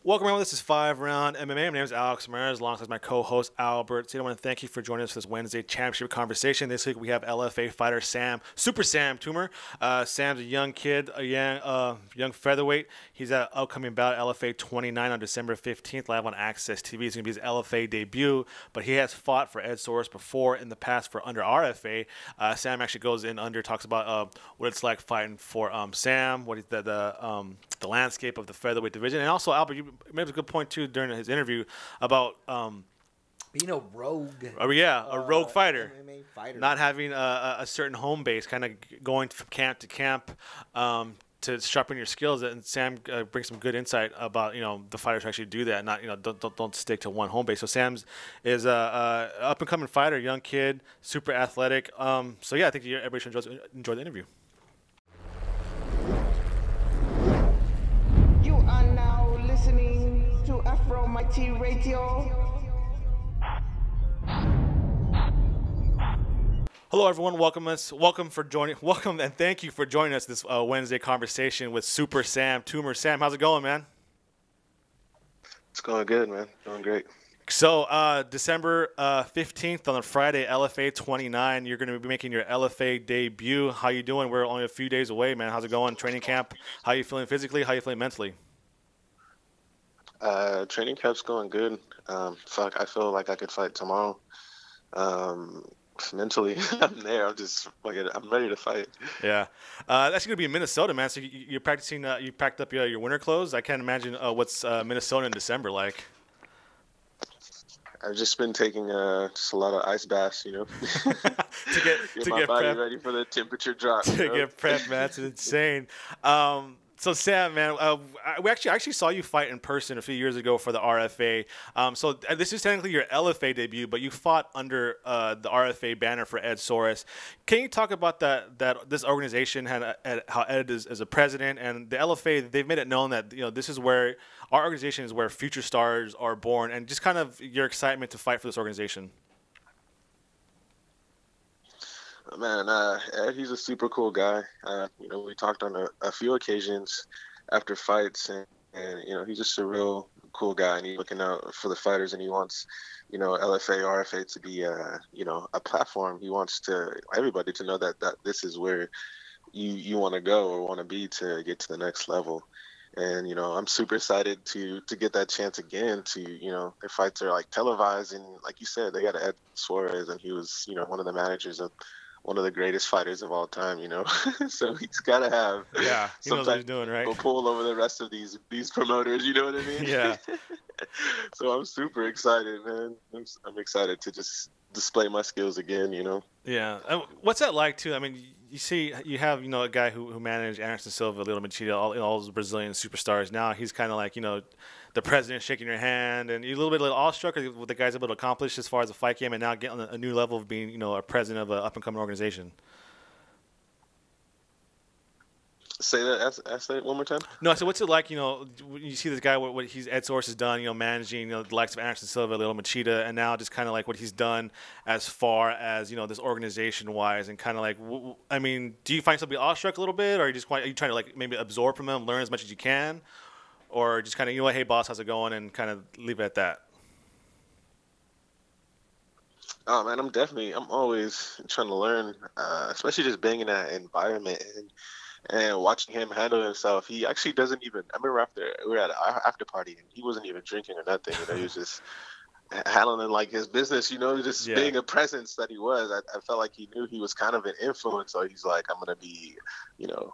Welcome everyone. This is 5Round MMA. My name is Alex Suarez, alongside my co-host Albert. So I want to thank you for joining us for this Wednesday championship conversation. This week we have LFA fighter Super Sam Toomer. Sam's a young kid, a young featherweight. He's at upcoming bout LFA 29 on December 15th, live on Access TV. It's going to be his LFA debut, but he has fought for Ed Soras before in the past for under RFA. Sam actually goes in under, talks about what it's like fighting for Sam, what the landscape of the featherweight division, and also Albert, you made a good point too during his interview about rogue. A rogue fighter, MMA fighter, not having a certain home base, kind of going from camp to camp to sharpen your skills. And Sam brings some good insight about the fighters who actually do that, not don't stick to one home base. So Sam's is a up and coming fighter, young kid, super athletic. So yeah, I think everybody should enjoy the interview. You are now listening to Afro Mighty Radio. Hello, everyone. Welcome and thank you for joining us this Wednesday conversation with Super Sam Toomer. Sam, how's it going, man? It's going good, man. Doing great. So, December 15th on a Friday, LFA 29, you're going to be making your LFA debut. How you doing? We're only a few days away, man. How's it going? Training camp? How you feeling physically? How you feeling mentally? Training camp's going good. I feel like I could fight tomorrow. Mentally, I'm there. I'm ready to fight. Yeah. That's going to be in Minnesota, man. So you're practicing, you packed up your winter clothes. I can't imagine what's Minnesota in December like. I've just been taking just a lot of ice baths, to get my body ready for the temperature drop. To get prepped, man. It's insane. So Sam, man, we actually saw you fight in person a few years ago for the RFA. So this is technically your LFA debut, but you fought under the RFA banner for Ed Soras. Can you talk about that this organization had how Ed is as a president, and the LFA, they've made it known that this is where our organization is where future stars are born, and just kind of your excitement to fight for this organization. Man, Ed, he's a super cool guy. We talked on a few occasions after fights, and he's just a real cool guy, and he's looking out for the fighters, and he wants, LFA, RFA to be, a platform. He wants everybody to know that this is where you want to go or want to be to get to the next level. And, I'm super excited to get that chance again to, their fights are like televised, and like you said, they got Ed Soras, and he was, one of the managers of one of the greatest fighters of all time, so he's got to have he knows what he's doing, right? Go pull over the rest of these promoters, you know what I mean? Yeah. So I'm super excited, man. I'm excited to just display my skills again, Yeah. What's that like, too? I mean, you have a guy who managed Anderson Silva, Lyoto Machida, all those Brazilian superstars. Now he's kind of like, the president shaking your hand, and you're a little bit awestruck at what the guy's able to accomplish as far as the fight game, and now getting on a new level of being, a president of an up-and-coming organization. Say that one more time. No, so what's it like, when you see this guy, what Ed Soras has done, managing, the likes of Anderson Silva, Lyoto Machida, and now just kind of like what he's done as far as, this organization-wise, and kind of like, I mean, do you find yourself to be awestruck a little bit, or are you trying to like maybe absorb from him, learn as much as you can? Or just kind of, hey, boss, how's it going, and kind of leave it at that? Oh, man, I'm always trying to learn, especially just being in that environment and watching him handle himself. He actually doesn't even, I remember we were at an after party, and he wasn't even drinking or nothing. He was just handling like his business, just being a presence that he was. I felt like he knew he was kind of an influence, so he's like, I'm going to be,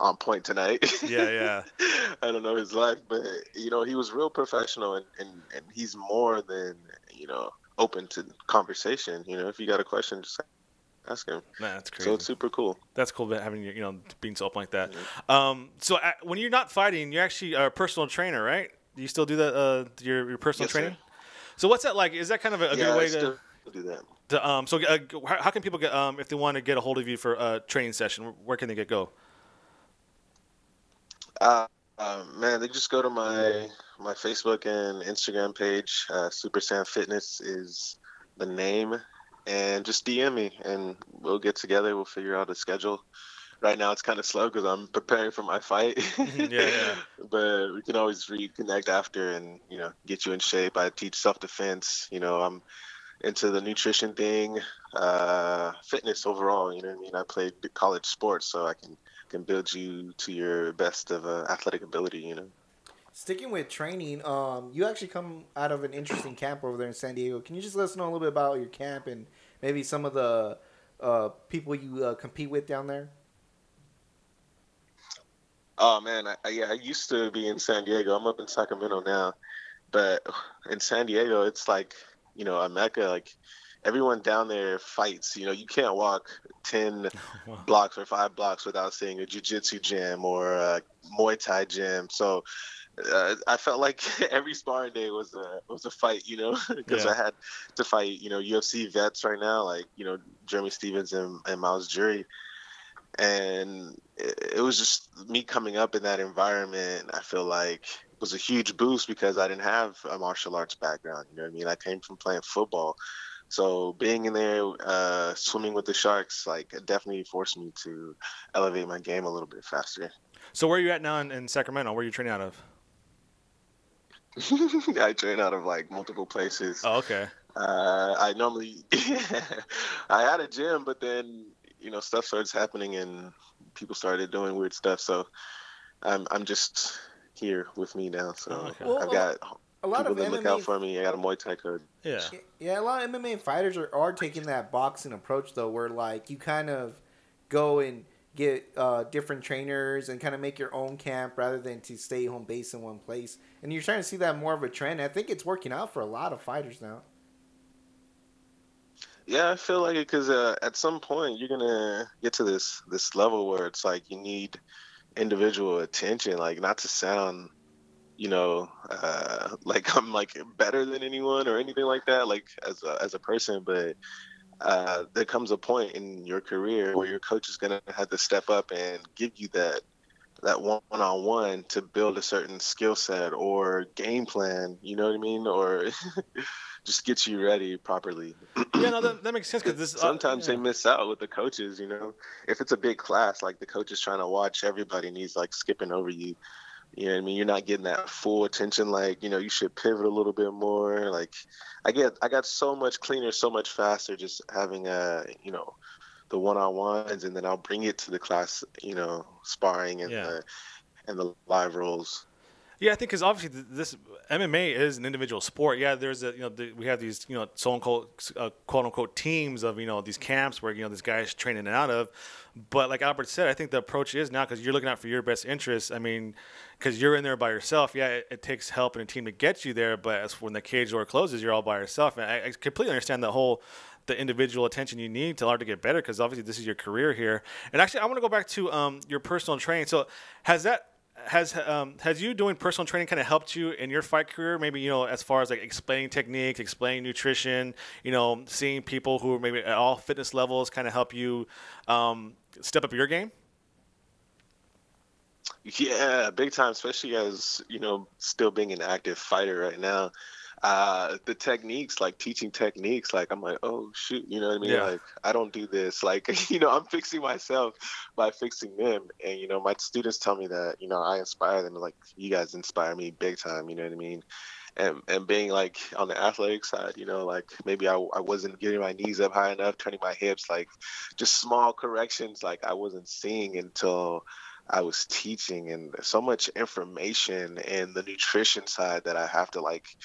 on point tonight. Yeah. I don't know his life, but, he was real professional, and he's more than, open to conversation. If you got a question, just ask him. Man, that's crazy. So it's super cool. That's cool having being so open like that. Yeah. So when you're not fighting, you're actually a personal trainer, right? Do you still do that? Your personal training? Sir. So what's that like? Is that kind of a good way to do that? So how can people get if they want to get a hold of you for a training session? Where can they go? Man, they just go to my Facebook and Instagram page. Super Sam Fitness is the name, and just DM me, and we'll get together. We'll figure out a schedule. right now it's kind of slow because I'm preparing for my fight. Yeah. But we can always reconnect after and, get you in shape. I teach self-defense. I'm into the nutrition thing, fitness overall. You know what I mean? I played college sports, so I can build you to your best of athletic ability. Sticking with training, you actually come out of an interesting camp over there in San Diego. Can you just let us know a little bit about your camp and maybe some of the people you compete with down there? Oh man, I used to be in San Diego. I'm up in Sacramento now, but in San Diego, it's like a mecca. Like everyone down there fights. You can't walk 10 blocks or 5 blocks without seeing a jiu-jitsu gym or a Muay Thai gym. So I felt like every sparring day was a fight, because I had to fight, UFC vets right now, like Jeremy Stevens and Miles Jury, and it was just me coming up in that environment. I feel like was a huge boost because I didn't have a martial arts background. You know what I mean? I came from playing football, so being in there, swimming with the sharks, like it definitely forced me to elevate my game a little bit faster. So where are you at now in Sacramento? Where are you training out of? I train out of like multiple places. Oh, okay. I normally I had a gym, but then stuff starts happening and people started doing weird stuff. So I'm just here with me now. So okay. Well, I've got a lot people of that look MMA out for me. I got a Muay Thai code. Yeah. Yeah, a lot of MMA fighters are taking that boxing approach though, where like you kind of go and get different trainers and kind of make your own camp rather than to stay home base in one place. And you're starting to see that more of a trend. I think it's working out for a lot of fighters now. Yeah, I feel like it because at some point you're gonna get to this level where it's like you need individual attention. Like not to sound, like I'm like better than anyone or anything like that. Like as a person, but there comes a point in your career where your coach is going to have to step up and give you that one-on-one to build a certain skill set or game plan, you know what I mean? Or just get you ready properly. Yeah, no, that makes sense. Because sometimes they miss out with the coaches, If it's a big class, like the coach is trying to watch everybody and he's like skipping over you. You know what I mean? You're not getting that full attention. Like, you should pivot a little bit more. Like, I got so much cleaner, so much faster just having the one-on-ones, and then I'll bring it to the class, sparring and the live rolls. Yeah, I think because obviously this MMA is an individual sport. Yeah, there's we have these quote unquote teams of these camps where this guy's training out of. But like Albert said, I think the approach is now because you're looking out for your best interests. I mean, because you're in there by yourself. Yeah, it takes help and a team to get you there. But as when the cage door closes, you're all by yourself. And I completely understand the individual attention you need to learn to get better because obviously this is your career here. And actually, I want to go back to your personal training. So has you doing personal training kind of helped you in your fight career? Maybe as far as like explaining techniques, explaining nutrition, seeing people who are maybe at all fitness levels kind of help you step up your game. Yeah, big time, especially as still being an active fighter right now. The techniques, like teaching techniques, like I'm like, oh shoot, you know what I mean? Yeah. Like I don't do this. Like, I'm fixing myself by fixing them. And, my students tell me that, I inspire them. Like, you guys inspire me big time, you know what I mean? And being like on the athletic side, like maybe I wasn't getting my knees up high enough, turning my hips, like just small corrections, like I wasn't seeing until I was teaching. And so much information and the nutrition side that I have to like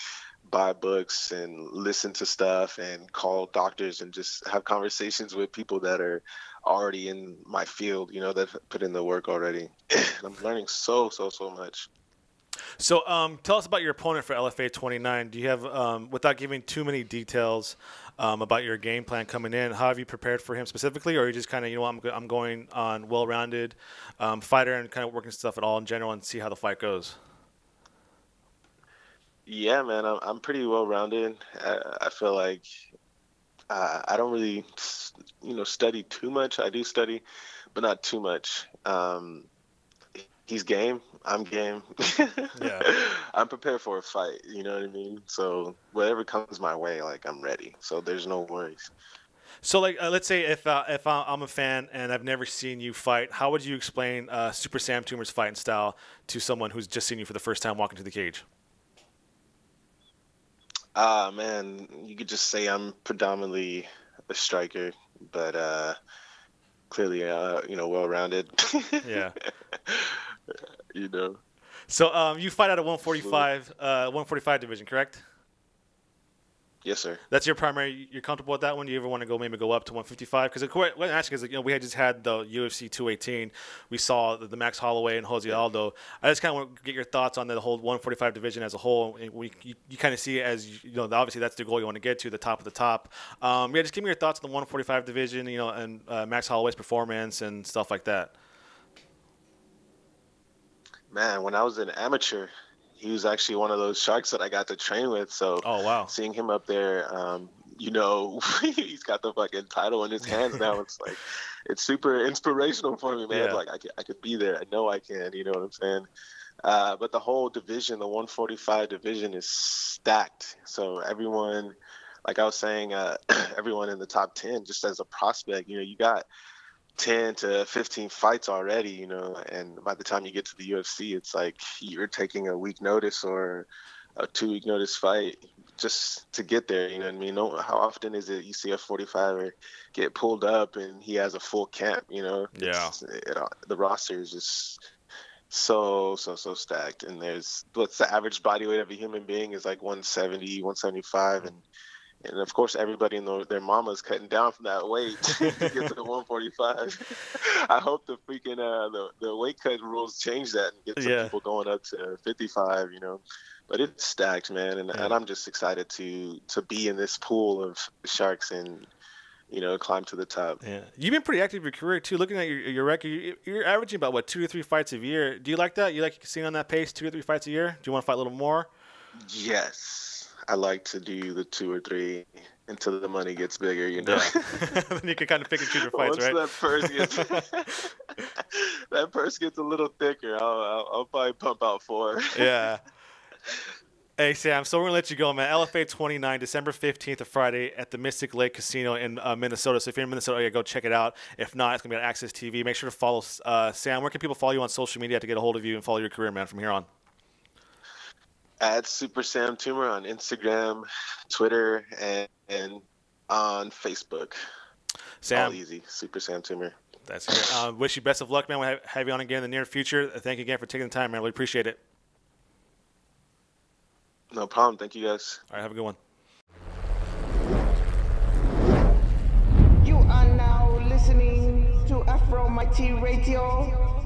buy books and listen to stuff and call doctors and just have conversations with people that are already in my field, that put in the work already. I'm learning so much. So tell us about your opponent for LFA 29. Do you have, without giving too many details about your game plan coming in, how have you prepared for him specifically? Or are you just kind of, I'm going on well-rounded fighter and kind of working stuff at all in general and see how the fight goes? Yeah, man, I'm pretty well-rounded. I feel like I don't really, study too much. I do study, but not too much. He's game. I'm game. Yeah. I'm prepared for a fight. You know what I mean? So whatever comes my way, like I'm ready. So there's no worries. So, like, let's say if I'm a fan and I've never seen you fight, how would you explain Super Sam Toomer's fighting style to someone who's just seen you for the first time walking to the cage? Man, you could just say I'm predominantly a striker, but clearly, well-rounded. Yeah. You know. So, you fight out of 145 division, correct? Yes, sir. That's your primary. You're comfortable with that one? Do you ever want to maybe go up to 155? Because what I'm asking is, we had just had the UFC 218. We saw the Max Holloway and Jose Aldo. I just kind of want to get your thoughts on the whole 145 division as a whole. You kind of see it as, obviously that's the goal you want to get to, the top of the top. Just give me your thoughts on the 145 division, and Max Holloway's performance and stuff like that. Man, when I was an amateur, he was actually one of those sharks that I got to train with. So, oh wow, seeing him up there, he's got the fucking title in his hands now. It's like, it's super inspirational for me, man. Yeah. Like I could be there. I know I can. You know what I'm saying? But the whole division, the 145 division, is stacked. So everyone, like I was saying, everyone in the top 10, just as a prospect, you got 10 to 15 fights already, and by the time you get to the UFC, it's like you're taking a week notice or a 2-week notice fight just to get there. You know what I mean? How often is it you see a 45er get pulled up and he has a full camp? Yeah. The roster is just so stacked, and what's the average body weight of a human being is like 170, 175, and of course, everybody in their mama's cutting down from that weight to get to the 145. I hope the freaking the weight cut rules change that and get some people going up to 55. But it's stacked, man, and I'm just excited to be in this pool of sharks and climb to the top. Yeah, you've been pretty active in your career too. Looking at your record, you're averaging about 2 or 3 fights a year. Do you like that? You like seeing on that pace, 2 or 3 fights a year? Do you want to fight a little more? Yes. I like to do the 2 or 3 until the money gets bigger, Yeah. Then you can kind of pick and choose your fights, right? That purse gets a little thicker, I'll probably pump out 4. Yeah. Hey, Sam, so we're going to let you go, man. LFA 29, December 15th, a Friday, at the Mystic Lake Casino in Minnesota. So if you're in Minnesota, go check it out. If not, it's going to be on Access TV. Make sure to follow Sam. Where can people follow you on social media to get a hold of you and follow your career, man, from here on? At Super Sam Toomer on Instagram, Twitter, and on Facebook. Sam, all easy. Super Sam Toomer. That's it. Wish you best of luck, man. We'll have you on again in the near future. Thank you again for taking the time, man. We appreciate it. No problem. Thank you, guys. All right, have a good one. You are now listening to Afro Mighty Radio.